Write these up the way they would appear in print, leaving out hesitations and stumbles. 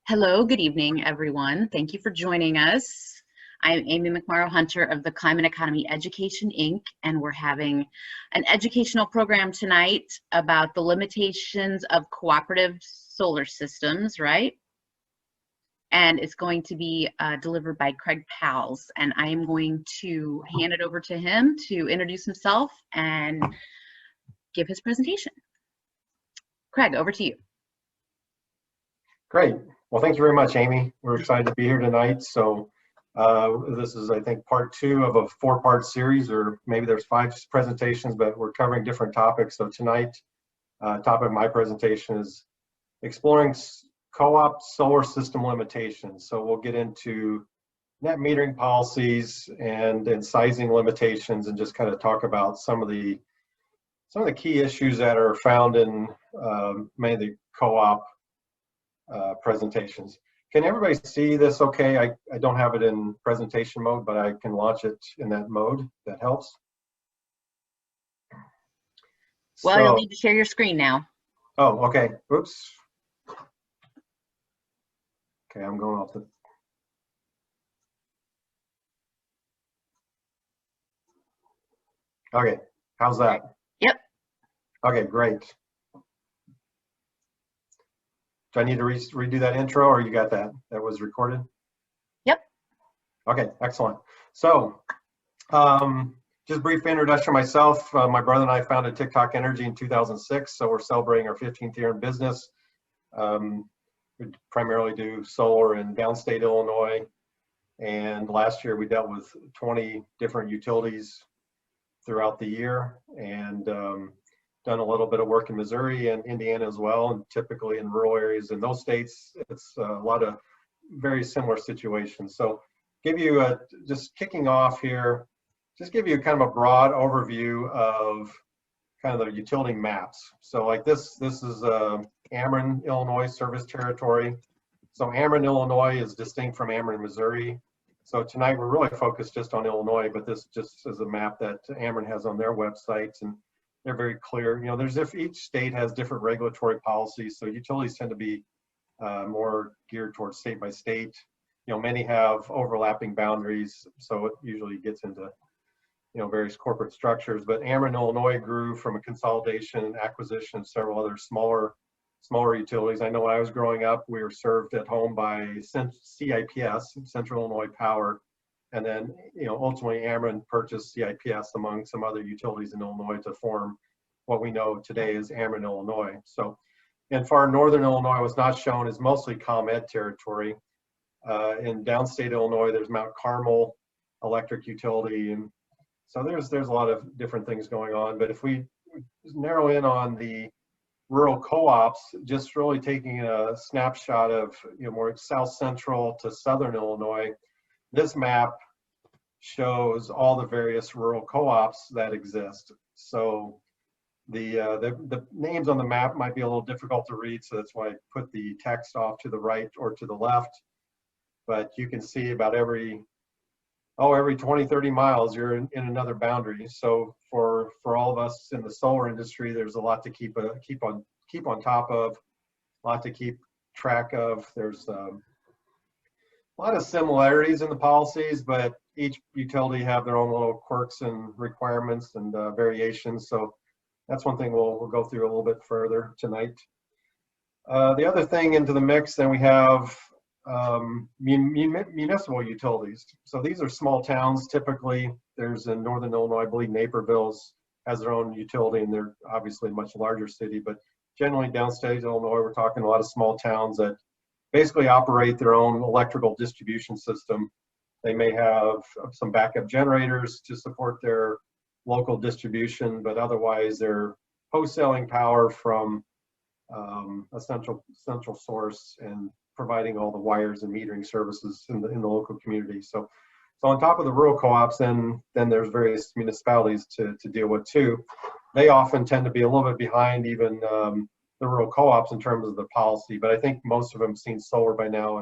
Hello, good evening, everyone. Thank you for joining us. I'm Amy McMorrow Hunter of the Climate Economy Education, Inc., and we're having an educational program tonight about the limitations of cooperative solar systems, right? And it's going to be delivered by Craig Powles, and I am going to hand it over to him to introduce himself and give his presentation. Craig, over to you. Great. Well, thank you very much, Amy. We're excited to be here tonight. So this is, I think, part 2 of a 4-part series, or maybe there's 5 presentations, but we're covering different topics. So tonight, topic of my presentation is exploring co-op solar system limitations. So we'll get into net metering policies and sizing limitations, and just kind of talk about some of the key issues that are found in many of the co-op presentations. Can everybody see this okay? I don't have it in presentation mode, but I can launch it in that mode. That helps. Well, you'll need to share your screen now. Oh, okay. Oops. Okay, I'm going off the... Okay, how's that? Yep. Okay, great. Do I need to redo that intro, or you got that? That was recorded? Yep. Okay, excellent. So, just brief introduction of myself. My brother and I founded Tock Energy in 2006, so we're celebrating our 15th year in business. We primarily do solar in downstate Illinois, and last year we dealt with 20 different utilities throughout the year, and done a little bit of work in Missouri and Indiana as well, and typically in rural areas in those states. It's a lot of very similar situations. So give you just kicking off here, just give you kind of a broad overview of kind of the utility maps. So like this is Ameren, Illinois service territory. So Ameren, Illinois is distinct from Ameren, Missouri. So tonight we're really focused just on Illinois, but this just is a map that Ameren has on their websites, and they're very clear. You know, each state has different regulatory policies, so utilities tend to be more geared towards state by state. You know, many have overlapping boundaries, so it usually gets into, you know, various corporate structures. But Ameren, Illinois grew from a consolidation and acquisition of several other smaller utilities. I know when I was growing up, we were served at home by CIPS, Central Illinois Power. And then, you know, ultimately Ameren purchased CIPS among some other utilities in Illinois to form what we know today as Ameren, Illinois. So, and far northern Illinois was not shown, is mostly ComEd territory. In downstate Illinois, there's Mount Carmel Electric Utility, and so there's a lot of different things going on. But if we narrow in on the rural co-ops, just really taking a snapshot of, you know, more south central to southern Illinois, this map shows all the various rural co-ops that exist. So the names on the map might be a little difficult to read, so that's why I put the text off to the right or to the left. But you can see about every 20-30 miles you're in another boundary. So for all of us in the solar industry, there's a lot to keep on top of, a lot to keep track of. There's a lot of similarities in the policies, but each utility have their own little quirks and requirements and variations. So that's one thing we'll go through a little bit further tonight. The other thing into the mix, then we have municipal utilities. So these are small towns. Typically, there's in northern Illinois, I believe Naperville has their own utility, and they're obviously a much larger city. But generally, downstate Illinois, we're talking a lot of small towns that basically operate their own electrical distribution system. They may have some backup generators to support their local distribution, but otherwise they're wholesaling power from a central source and providing all the wires and metering services in the local community. So on top of the rural co-ops, then there's various municipalities to deal with too. They often tend to be a little bit behind even the rural co-ops in terms of the policy, but I think most of them have seen solar by now,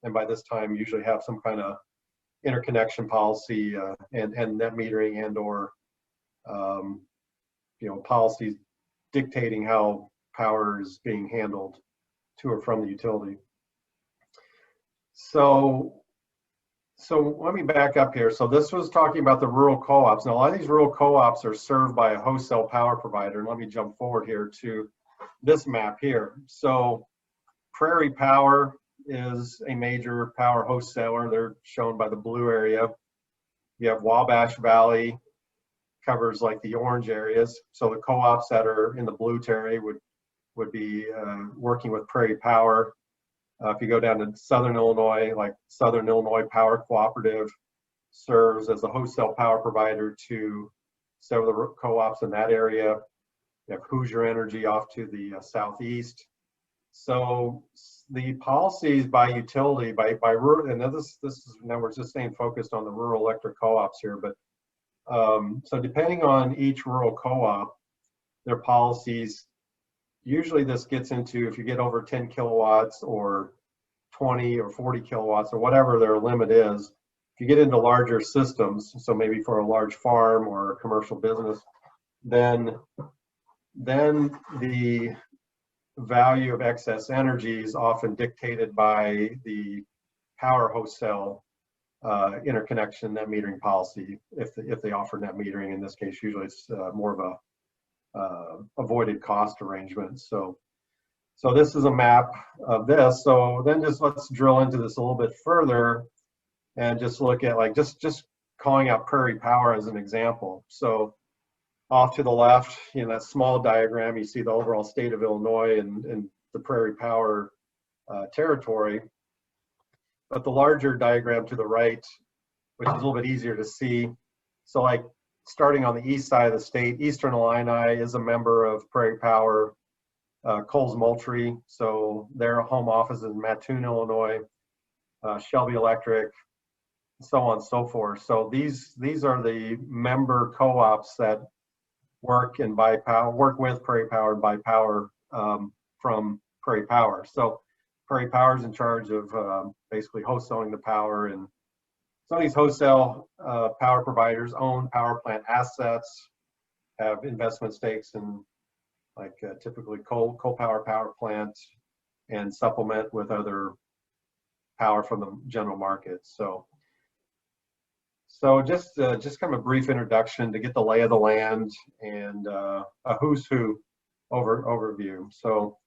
and by this time usually have some kind of interconnection policy and net metering and or you know, policies dictating how power is being handled to or from the utility. So let me back up here. So this was talking about the rural co-ops. Now, a lot of these rural co-ops are served by a wholesale power provider. And let me jump forward here to this map here. So Prairie Power is a major power wholesaler. They're shown by the blue area. You have Wabash Valley, covers like the orange areas. So the co-ops that are in the blue area would be working with Prairie Power. If you go down to Southern Illinois, like Southern Illinois Power Cooperative serves as a wholesale power provider to several of the co-ops in that area. You have Hoosier Energy off to the southeast. So the policies by utility, by rural, and this is, now we're just staying focused on the rural electric co-ops here, but so depending on each rural co-op, their policies, usually this gets into, if you get over 10 kilowatts or 20 or 40 kilowatts or whatever their limit is, if you get into larger systems, so maybe for a large farm or a commercial business, then the value of excess energy is often dictated by the power wholesale interconnection net metering policy, if they offer net metering. In this case, usually it's more of a avoided cost arrangement. So this is a map of this. So then let's drill into this a little bit further and just look at, like, just calling out Prairie Power as an example. So off to the left, that small diagram, you see the overall state of Illinois and the Prairie Power territory. But the larger diagram to the right, which is a little bit easier to see. So like starting on the east side of the state, Eastern Illini is a member of Prairie Power, Coles Moultrie, so their home office is in Mattoon, Illinois, Shelby Electric, so on and so forth. So these are the member co-ops that work with Prairie Power and buy power from Prairie Power. So Prairie Power is in charge of basically wholesaling the power, and some of these wholesale power providers own power plant assets, have investment stakes in, like typically coal power plants, and supplement with other power from the general market. So just kind of a brief introduction to get the lay of the land and a who's who overview. So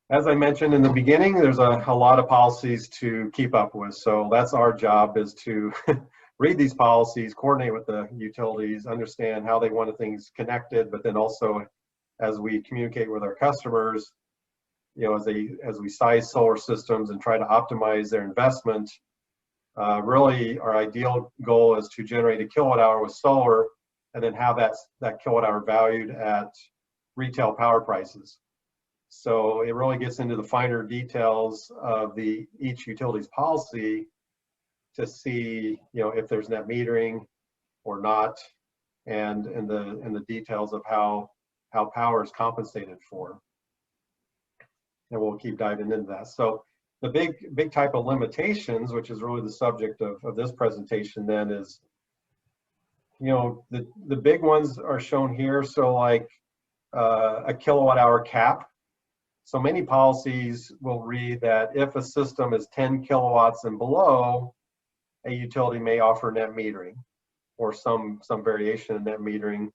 as I mentioned in the beginning, there's a lot of policies to keep up with. So that's our job, is to read these policies, coordinate with the utilities, understand how they want things connected, but then also as we communicate with our customers, as we size solar systems and try to optimize their investment, really our ideal goal is to generate a kilowatt hour with solar and then have that kilowatt hour valued at retail power prices. So it really gets into the finer details of each utility's policy to see, if there's net metering or not, and the details of how power is compensated for. And we'll keep diving into that. So the big type of limitations, which is really the subject of this presentation, then is, the big ones are shown here. So like a kilowatt hour cap. So many policies will read that if a system is 10 kilowatts and below, a utility may offer net metering or some variation of net metering.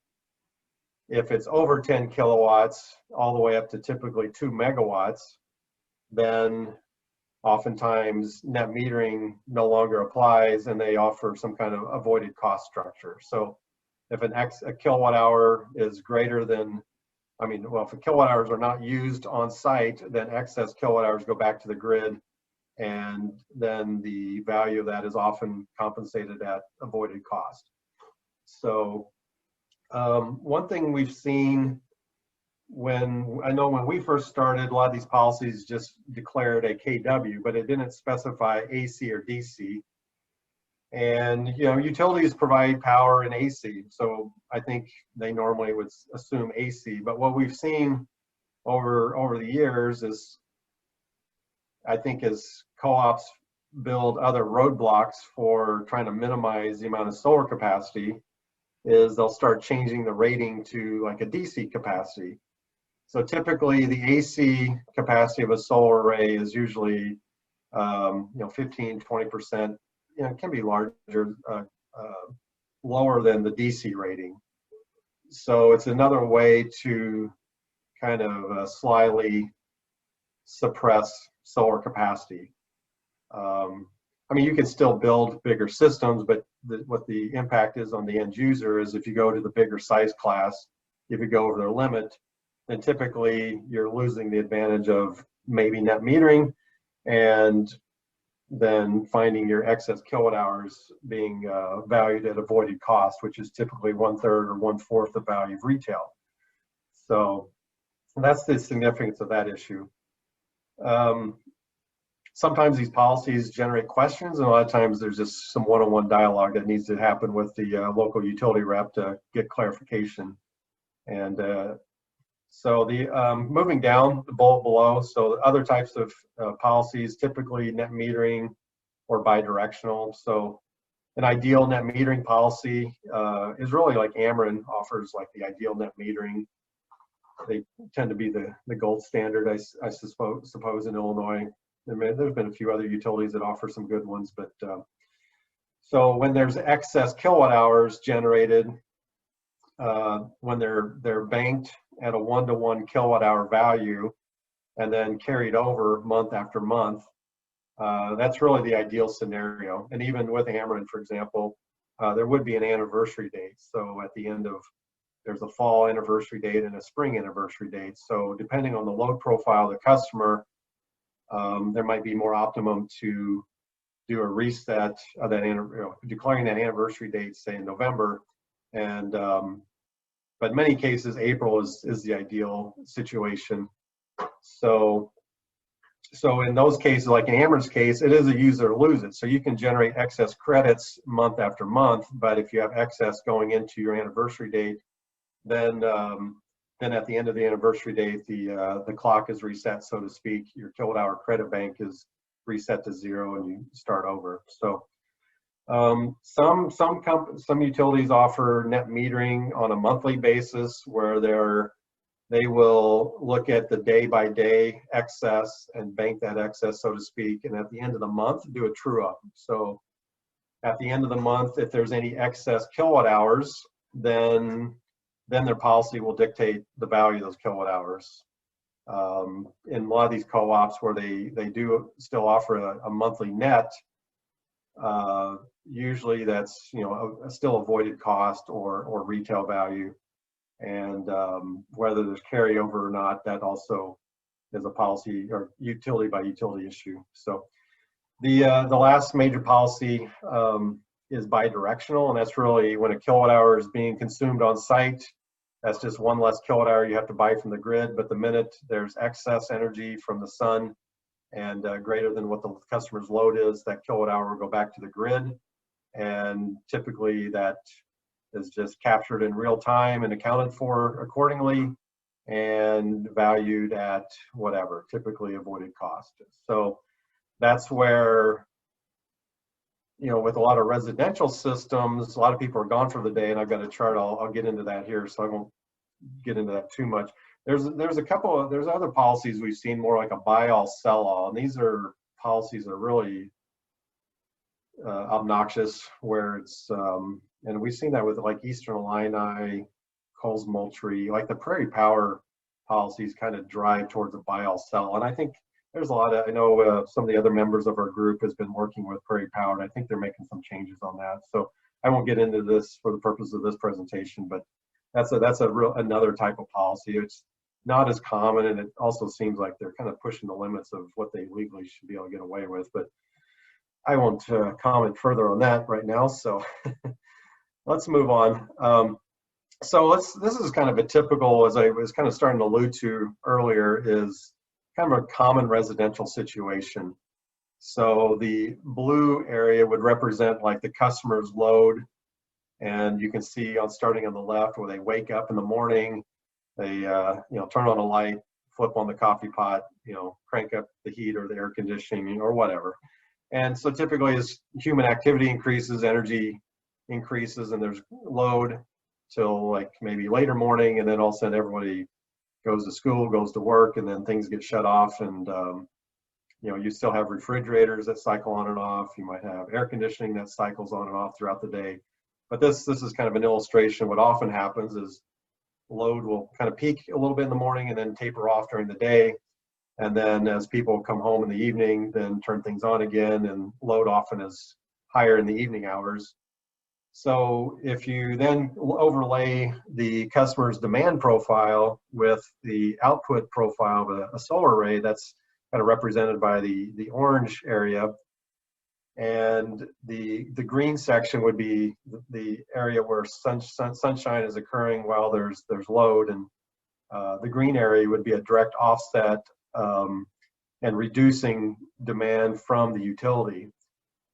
If it's over 10 kilowatts, all the way up to typically 2 megawatts, then oftentimes net metering no longer applies and they offer some kind of avoided cost structure. So if a kilowatt hour is greater than, if the kilowatt hours are not used on site, then excess kilowatt hours go back to the grid, and then the value of that is often compensated at avoided cost. So one thing we've seen when we first started, a lot of these policies just declared a KW, but it didn't specify AC or DC. And utilities provide power in AC, so I think they normally would assume AC. But what we've seen over the years is, I think, as co-ops build other roadblocks for trying to minimize the amount of solar capacity, is they'll start changing the rating to like a DC capacity. So typically the AC capacity of a solar array is usually 15, 20%. It can be larger, lower than the DC rating. So it's another way to kind of slyly suppress solar capacity. I mean, you can still build bigger systems, but what the impact is on the end user is if you go to the bigger size class, if you go over their limit, then typically you're losing the advantage of maybe net metering and then finding your excess kilowatt hours being valued at avoided cost, which is typically 1/3 or 1/4 the value of retail. So that's the significance of that issue. Sometimes these policies generate questions, and a lot of times there's just some one-on-one dialogue that needs to happen with the local utility rep to get clarification. And so the moving down the bullet below, so other types of policies, typically net metering or bidirectional. So an ideal net metering policy is really like Ameren offers, like the ideal net metering. They tend to be the gold standard, I suppose, in Illinois. There's been a few other utilities that offer some good ones, but so when there's excess kilowatt hours generated, when they're banked at a 1-to-1 kilowatt hour value and then carried over month after month, that's really the ideal scenario. And even with Ameren, for example, there would be an anniversary date. So at the end of, there's a fall anniversary date and a spring anniversary date. So depending on the load profile of the customer, there might be more optimum to do a reset of that, declaring that anniversary date, say in November, and but in many cases April is the ideal situation. So in those cases, like in Ameren's case, it is a use it or lose it. So you can generate excess credits month after month, but if you have excess going into your anniversary date, then at the end of the anniversary date, the clock is reset, so to speak. Your kilowatt hour credit bank is reset to 0, and you start over. So some utilities offer net metering on a monthly basis, where they will look at the day-by-day excess and bank that excess, so to speak, and at the end of the month do a true-up. So at the end of the month, if there's any excess kilowatt hours, then their policy will dictate the value of those kilowatt hours. In a lot of these co-ops where they do still offer a monthly net, usually that's still avoided cost or retail value, and whether there's carryover or not, that also is a policy or utility by utility issue. So the last major policy is bidirectional, and that's really when a kilowatt hour is being consumed on site. That's just one less kilowatt hour you have to buy from the grid, but the minute there's excess energy from the sun and greater than what the customer's load is, that kilowatt hour will go back to the grid, and typically that is just captured in real time and accounted for accordingly and valued at whatever, typically avoided cost. So that's where, with a lot of residential systems, a lot of people are gone for the day, and I've got a chart. I'll get into that here, so I won't get into that too much. There's other policies we've seen, more like a buy all sell all, and these are policies that are really obnoxious, where it's and we've seen that with like Eastern Illini, Coles Moultrie, like the Prairie Power policies kind of drive towards a buy all sell. And I think there's a lot of, I know some of the other members of our group has been working with Prairie Power, and I think they're making some changes on that. So I won't get into this for the purpose of this presentation, but that's another type of policy. It's not as common, and it also seems like they're kind of pushing the limits of what they legally should be able to get away with. But I won't comment further on that right now. So let's move on. This is kind of a typical, as I was kind of starting to allude to earlier, is kind of a common residential situation. So the blue area would represent like the customer's load, and you can see starting on the left, where they wake up in the morning, they turn on a light, flip on the coffee pot, crank up the heat or the air conditioning or whatever. And so typically as human activity increases, energy increases, and there's load till like maybe later morning, and then all of a sudden everybody goes to school, goes to work, and then things get shut off. And you still have refrigerators that cycle on and off. You might have air conditioning that cycles on and off throughout the day. But this is kind of an illustration. What often happens is load will kind of peak a little bit in the morning and then taper off during the day. And then as people come home in the evening, then turn things on again, and load often is higher in the evening hours. So if you then overlay the customer's demand profile with the output profile of a solar array, that's kind of represented by the orange area. And the green section would be the area where sunshine is occurring while there's load. And the green area would be a direct offset and reducing demand from the utility.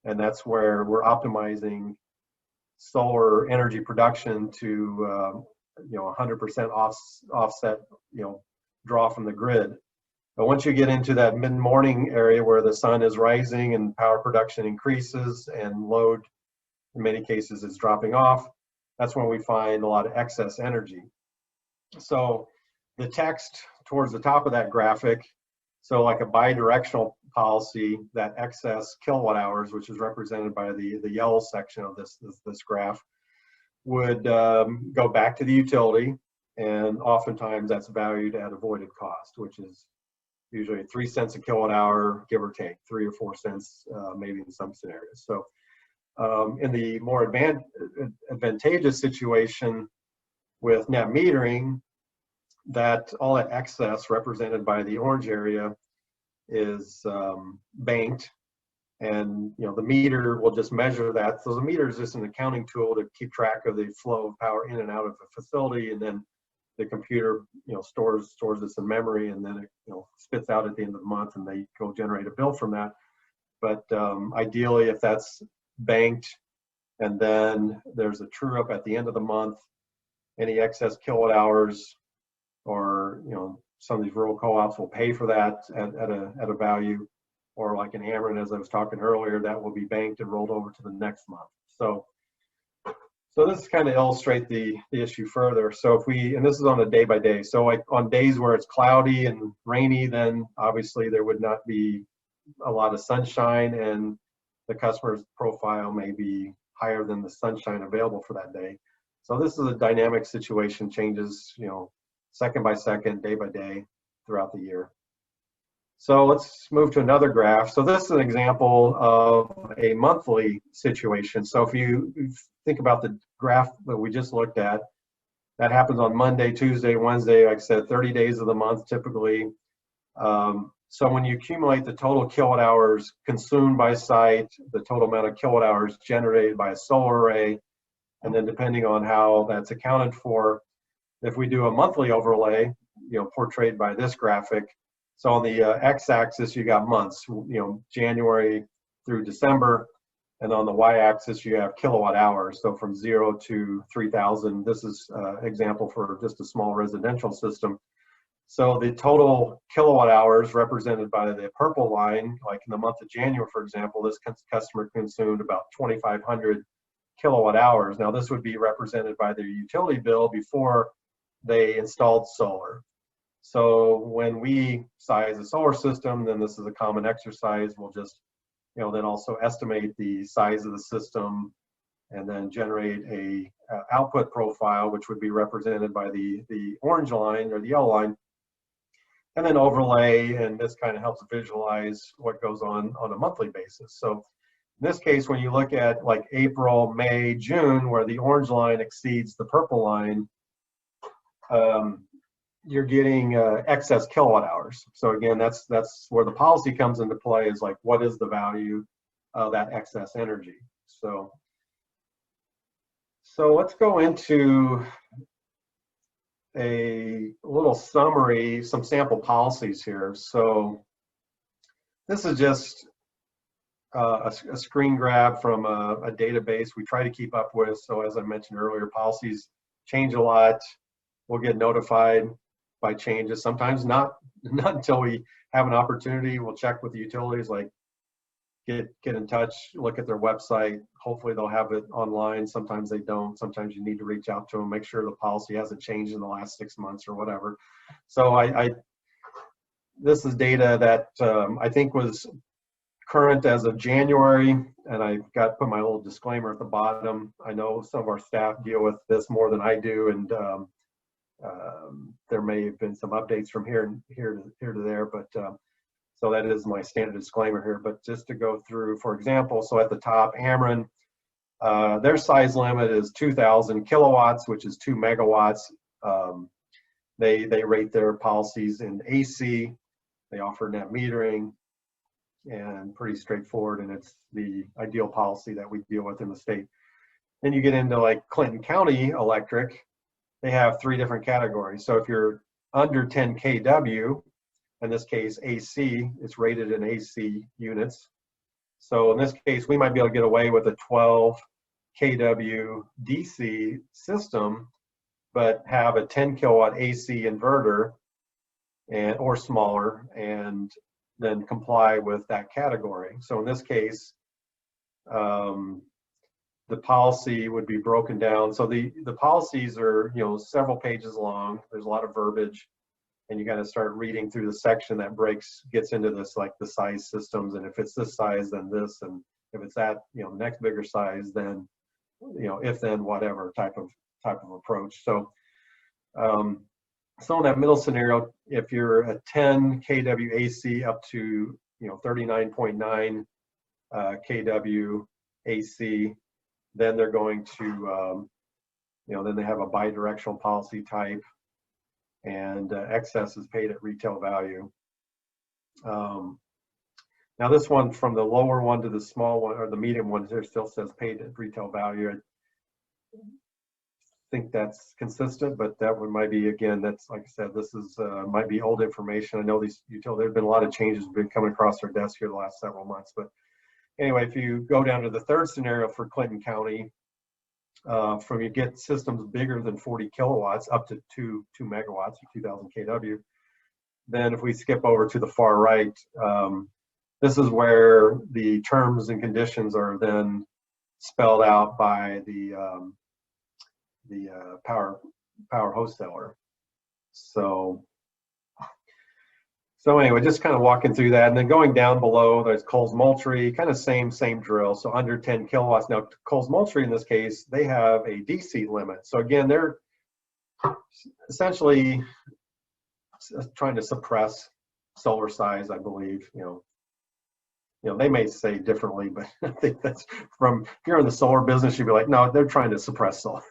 And that's where we're optimizing solar energy production to 100% offset draw from the grid. But once you get into that mid-morning area where the sun is rising and power production increases and load in many cases is dropping off, that's when we find a lot of excess energy. So the text towards the top of that graphic, so like a bidirectional policy, that excess kilowatt hours, which is represented by the yellow section of this graph, would go back to the utility, and oftentimes that's valued at avoided cost, which is usually 3 cents a kilowatt hour, give or take, 3 or 4 cents, maybe in some scenarios. So in the more advantageous situation with net metering, that all that excess represented by the orange area is banked, and the meter will just measure that. So the meter is just an accounting tool to keep track of the flow of power in and out of the facility, and then the computer stores this in memory, and then it spits out at the end of the month, and they go generate a bill from that. But ideally, if that's banked and then there's a true up at the end of the month, any excess kilowatt hours, or some of these rural co-ops will pay for that at a value, or like in Ameren, as I was talking earlier, that will be banked and rolled over to the next month. So this kind of illustrates the issue further. So and this is on a day by day. So like on days where it's cloudy and rainy, then obviously there would not be a lot of sunshine, and the customer's profile may be higher than the sunshine available for that day. So this is a dynamic situation, changes, second by second, day by day throughout the year. So let's move to another graph. So this is an example of a monthly situation. So if you think about the graph that we just looked at, that happens on Monday, Tuesday, Wednesday, like I said, 30 days of the month typically. So when you accumulate the total kilowatt hours consumed by site, the total amount of kilowatt hours generated by a solar array, and then depending on how that's accounted for, if we do a monthly overlay, portrayed by this graphic. So on the x-axis, you got months, January through December, and on the y-axis, you have kilowatt hours. So from 0 to 3,000, this is an example for just a small residential system. So the total kilowatt hours represented by the purple line, like in the month of January, for example, this customer consumed about 2,500 kilowatt hours. Now this would be represented by their utility bill before they installed solar. So when we size a solar system, then this is a common exercise. We'll just, then also estimate the size of the system, and then generate a output profile, which would be represented by the orange line or the yellow line, and then overlay, and this kind of helps visualize what goes on a monthly basis. So in this case, when you look at like April, May, June, where the orange line exceeds the purple line, you're getting excess kilowatt hours. So again, that's where the policy comes into play, is like, what is the value of that excess energy? So let's go into a little summary, some sample policies here. So this is just a screen grab from a database we try to keep up with. So as I mentioned earlier, policies change a lot. We'll get notified by changes, sometimes not until we have an opportunity. We'll check with the utilities, like, get in touch, look at their website. Hopefully they'll have it online. Sometimes they don't. Sometimes you need to reach out to them, make sure the policy hasn't changed in the last 6 months or whatever. So this is data that I think was current as of January, and I've got put my little disclaimer at the bottom. I know some of our staff deal with this more than I do, and there may have been some updates from here to there, but so that is my standard disclaimer here. But just to go through, for example, so at the top, Ameren, their size limit is 2,000 kilowatts, which is 2 megawatts. They rate their policies in AC. They offer net metering, and pretty straightforward, and it's the ideal policy that we deal with in the state. Then you get into like Clinton County Electric. They have 3 different categories. So if you're under 10 kW, in this case AC, it's rated in AC units. So in this case, we might be able to get away with a 12 kW DC system, but have a 10 kilowatt AC inverter or smaller, and then comply with that category. So in this case, the policy would be broken down. So the policies are, several pages long. There's a lot of verbiage, and you got to start reading through the section that gets into this, like the size systems, and if it's this size, then this, and if it's that, next bigger size, then, if then whatever type of approach. So, so in that middle scenario, if you're a 10 kW AC up to 39.9 kW AC, then they're going to then they have a bidirectional policy type, and excess is paid at retail value. Now this one, from the lower one to the small one, or the medium one, there still says paid at retail value. I think that's consistent, but that one might be, again, that's, like I said, this is might be old information. I know these utilities, there's been a lot of changes been coming across our desk here the last several months. But anyway, if you go down to the third scenario for Clinton County, from you get systems bigger than 40 kilowatts up to 2 megawatts, 2,000 kW. Then if we skip over to the far right, this is where the terms and conditions are then spelled out by the power wholesaler. So anyway, just kind of walking through that, and then going down below, there's Coles Moultrie, kind of same drill. So under 10 kilowatts. Now Coles Moultrie, in this case, they have a DC limit. So again, they're essentially trying to suppress solar size, I believe. They may say differently, but I think that's from, if you're in the solar business, you'd be like, no, they're trying to suppress solar.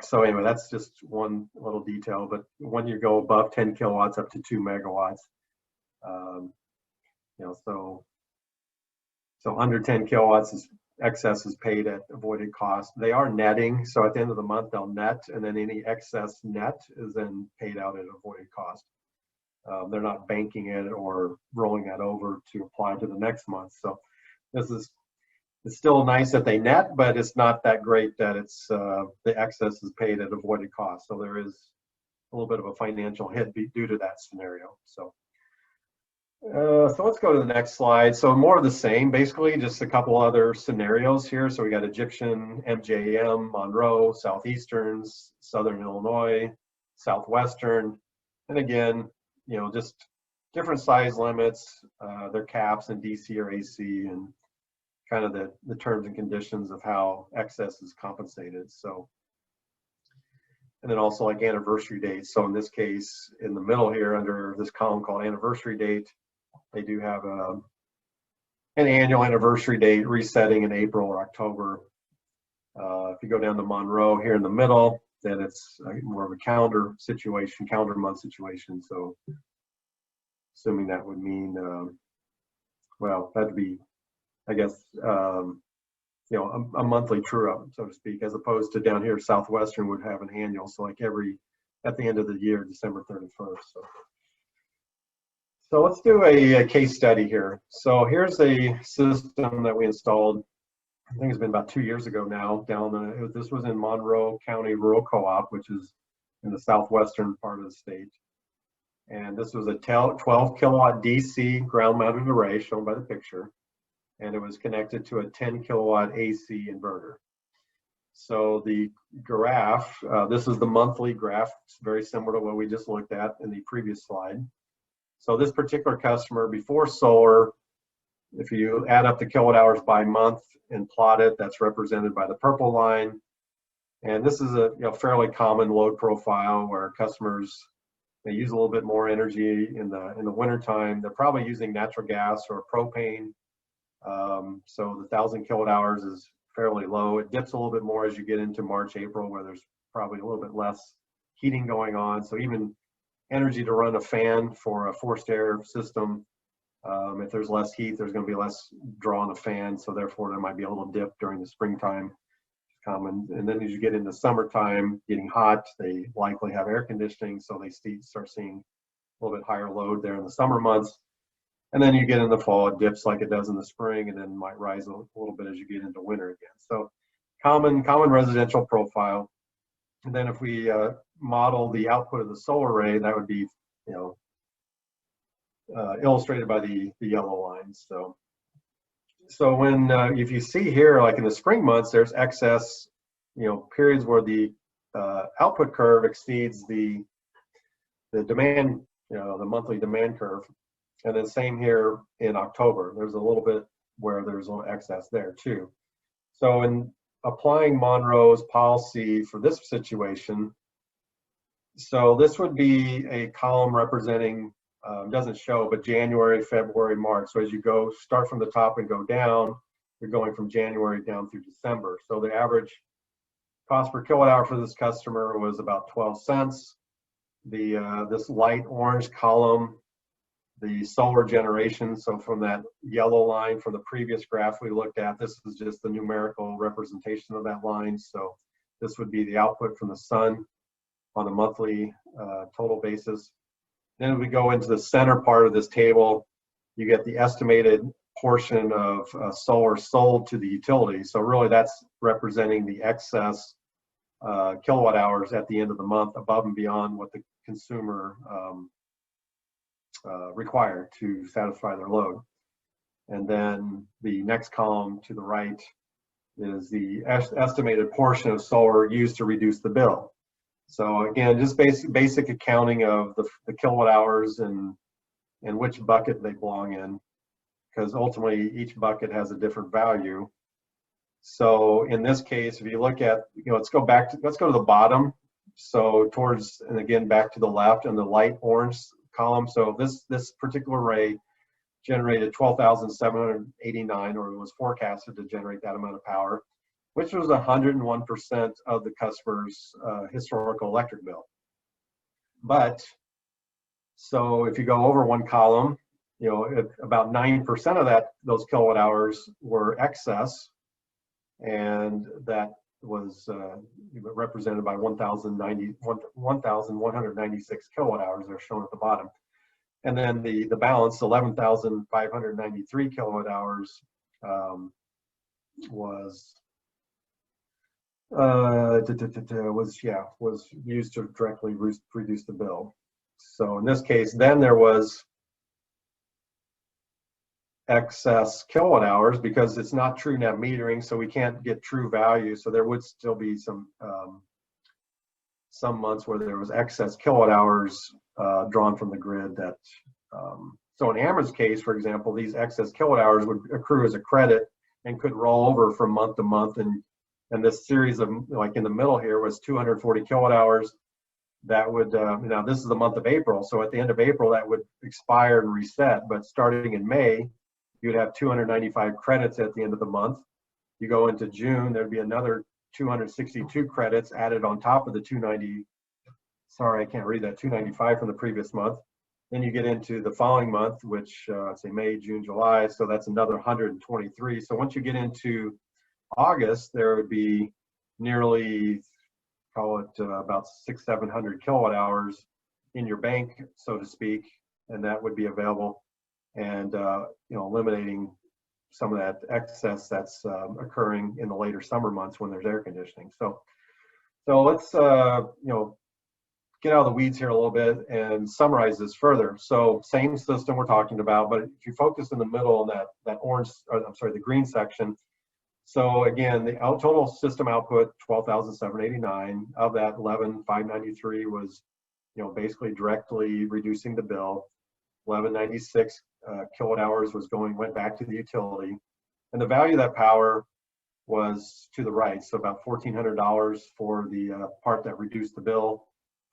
So anyway, that's just one little detail. But when you go above 10 kilowatts up to 2 megawatts, so under 10 kilowatts excess is paid at avoided cost. They are netting, so at the end of the month they'll net, and then any excess net is then paid out at avoided cost. They're not banking it or rolling that over to apply to the next month. So it's still nice that they net, but it's not that great that it's the excess is paid at avoided cost. So there is a little bit of a financial hit due to that scenario. So let's go to the next slide. So more of the same, basically, just a couple other scenarios here. So we got Egyptian, MJM, Monroe, Southeasterns, Southern Illinois, Southwestern, and again, just different size limits, their caps in DC or AC, and kind of the terms and conditions of how excess is compensated. So, and then also like anniversary dates. So in this case, in the middle here under this column called anniversary date, they do have an annual anniversary date resetting in April or October. If you go down to Monroe here in the middle, then it's more of a calendar month situation. So assuming that would mean, well, that'd be, I guess, a monthly true up, so to speak, as opposed to down here, Southwestern would have an annual. So like at the end of the year, December 31st. So let's do a case study here. So here's a system that we installed, I think it's been about 2 years ago now, this was in Monroe County Rural Co-op, which is in the southwestern part of the state. And this was a 12 kilowatt DC ground mounted array shown by the picture. And it was connected to a 10 kilowatt AC inverter. So the graph, this is the monthly graph. It's very similar to what we just looked at in the previous slide. So this particular customer before solar, if you add up the kilowatt hours by month and plot it, that's represented by the purple line. And this is a fairly common load profile where customers, they use a little bit more energy in the wintertime. They're probably using natural gas or propane. So the 1,000 kilowatt hours is fairly low. It dips a little bit more as you get into March, April, where there's probably a little bit less heating going on. So even energy to run a fan for a forced air system, if there's less heat, there's going to be less draw on a fan. So therefore, there might be a little dip during the springtime. Common. And then as you get into summertime, getting hot, they likely have air conditioning. So they start seeing a little bit higher load there in the summer months. And then you get in the fall, it dips like it does in the spring, and then might rise a little bit as you get into winter again. So common residential profile. And then if we model the output of the solar array, that would be illustrated by the yellow lines. So when if you see here, like in the spring months, there's excess, periods where the output curve exceeds the demand, the monthly demand curve. And then same here in October, there's a little bit where there's a little excess there too. So in applying Monroe's policy for this situation, so this would be a column representing, doesn't show, but January, February, March. So as you start from the top and go down, you're going from January down through December. So the average cost per kilowatt hour for this customer was about 12 cents. This light orange column, the solar generation. So from that yellow line from the previous graph we looked at, this is just the numerical representation of that line. So this would be the output from the sun on a monthly total basis. Then we go into the center part of this table, you get the estimated portion of solar sold to the utility. So really that's representing the excess kilowatt hours at the end of the month above and beyond what the consumer required to satisfy their load. And then the next column to the right is the estimated portion of solar used to reduce the bill. So again, just basic accounting of the kilowatt hours and which bucket they belong in, because ultimately each bucket has a different value. So in this case, if you look at, let's go to the bottom. So and again, back to the left and the light orange column. So this particular array generated 12,789, or it was forecasted to generate that amount of power, which was 101% of the customer's historical electric bill. But so if you go over one column, about 9% of those kilowatt hours were excess, and that was represented by 1,196 kilowatt hours. They're shown at the bottom. And then the balance, 11,593 kilowatt hours, was used to directly reduce the bill. So in this case, then there was excess kilowatt hours because it's not true net metering, so we can't get true value. So there would still be some months where there was excess kilowatt hours drawn from the grid. That so in Amber's case, for example, these excess kilowatt hours would accrue as a credit and could roll over from month to month. And this series of, like in the middle here, was 240 kilowatt hours. That would, now this is the month of April. So at the end of April, that would expire and reset. But starting in May, you'd have 295 credits at the end of the month. You go into June, there'd be another 262 credits added on top of the 295 from the previous month. Then you get into the following month, which say May, June, July. So that's another 123. So once you get into August, there would be nearly, call it about 600-700 kilowatt hours in your bank, so to speak, and that would be available, and eliminating some of that excess that's occurring in the later summer months when there's air conditioning. So let's get out of the weeds here a little bit and summarize this further. So same system we're talking about, but if you focus in the middle on that orange, or I'm sorry, the green section. So again, the total system output 12,789. Of that, 11,593 was, basically directly reducing the bill. 1196 kilowatt hours went back to the utility, and the value of that power was to the right. So about $1,400 for the part that reduced the bill.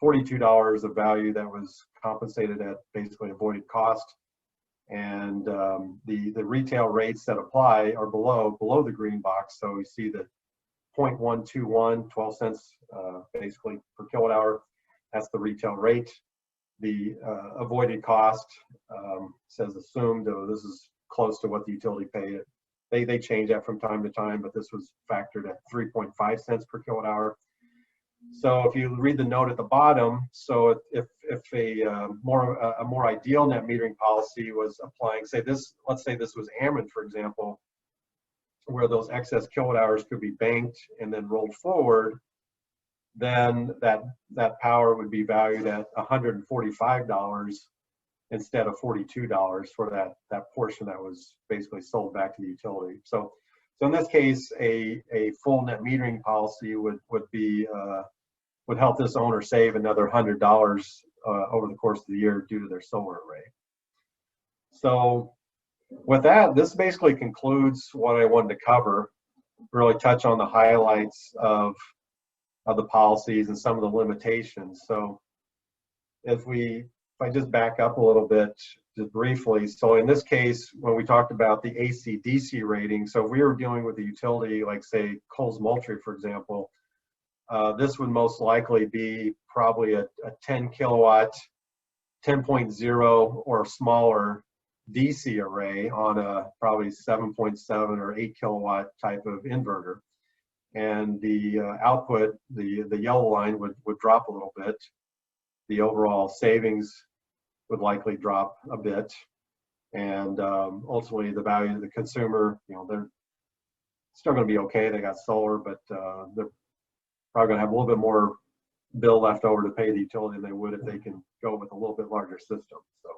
$42 of value that was compensated at basically avoided cost, and the retail rates that apply are below the green box. So you see the 0.121, 12 cents basically per kilowatt hour. That's the retail rate. The avoided cost says assumed. This is close to what the utility paid. They change that from time to time, but this was factored at 3.5 cents per kilowatt hour. So if you read the note at the bottom, so if a more ideal net metering policy was applying, let's say this was Ameren, for example, where those excess kilowatt hours could be banked and then rolled forward, then that power would be valued at $145 instead of $42 for that portion that was basically sold back to the utility. So in this case, a full net metering policy would help this owner save another $100 over the course of the year due to their solar array. So with that, this basically concludes what I wanted to cover, really touch on the highlights of the policies and some of the limitations. So if I just back up a little bit, just briefly. So in this case, when we talked about the AC/DC rating, so if we were dealing with a utility like, say, Coles-Moultrie, for example, this would most likely be probably a 10 kilowatt, 10.0 or smaller DC array on a probably 7.7 or 8 kilowatt type of inverter. And the output, the yellow line would drop a little bit. The overall savings would likely drop a bit. And ultimately the value to the consumer, they're still going to be okay. They got solar, but they're probably going to have a little bit more bill left over to pay the utility than they would if they can go with a little bit larger system. So